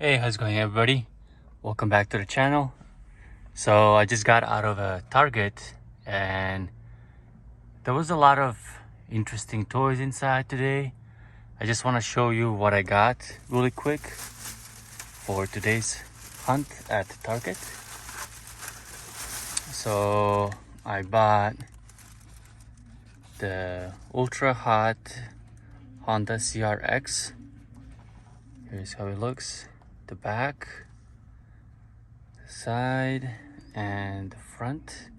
Hey, how's it going, everybody? Welcome back to the channel. So I just got out of a Target and there was a lot of interesting toys inside today. I just want to show you what I got really quick for today's hunt at Target. So I bought the ultra hot Honda CRX. Here's how it looks. The back, the side, and the front.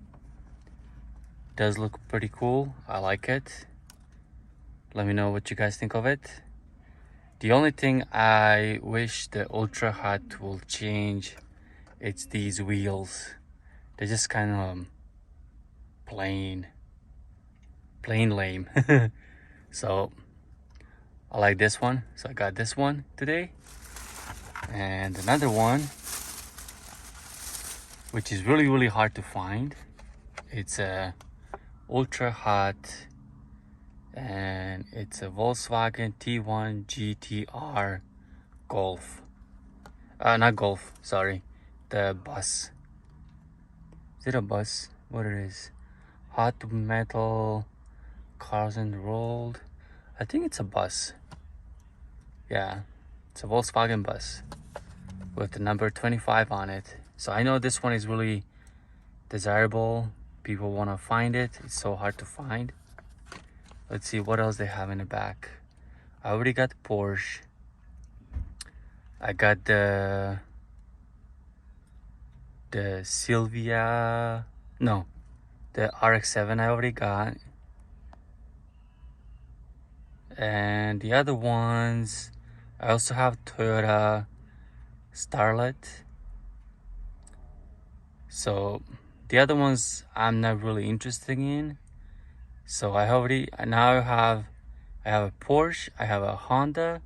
Does look pretty cool. I like it. Let me know what you guys think of it. The only thing I wish the Ultra Hot will change, it's these wheels. They're just kind of plain lame. So I like this one, so I got this one today. And another one, which is really hard to find. It's a Ultra Hot, and it's a Volkswagen T1 GTR Golf. Not Golf, sorry. The bus. Is it a bus? What it is? Hot metal cars and rolled. I think it's a bus. Yeah, it's a Volkswagen bus with the number 25 on it. So I know this one is really desirable. People want to find it. It's so hard to find. Let's see what else they have in the back. I already got the Porsche. I got the Sylvia, no, the RX-7 I already got. And the other ones, I also have Toyota Starlet. So the other ones I'm not really interested in. So I have a Porsche, I have a Honda,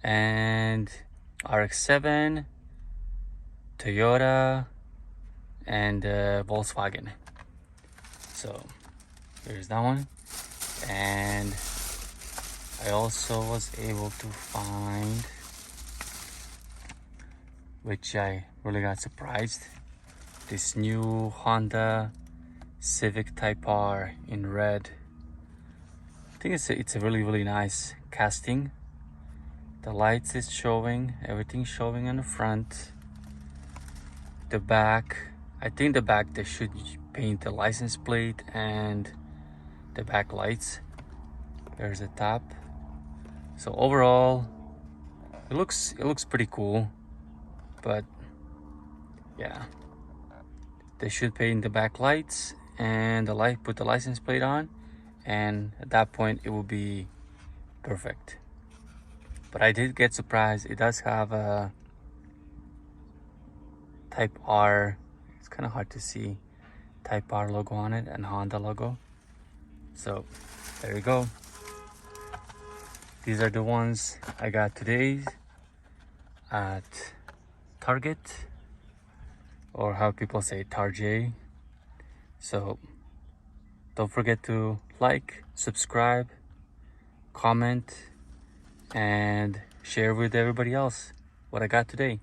and RX-7, Toyota, and Volkswagen. So there's that one. And I also was able to find, which I really got surprised, this new Honda Civic Type R in red. I think it's a really nice casting. The lights is showing, everything's showing on the front. The back, I think the back they should paint the license plate and the back lights. There's the top. So overall, it looks pretty cool, but yeah, they should paint the back lights and put the license plate on, and at that point it will be perfect. But I did get surprised. It does have a Type R. It's kind of hard to see Type R logo on it and Honda logo. So there you go. These are the ones I got today at Target, or how people say Tarjay. So don't forget to like, subscribe, comment, and share with everybody else what I got today.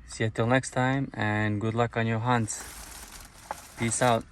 See you till next time, and good luck on your hunts. Peace out.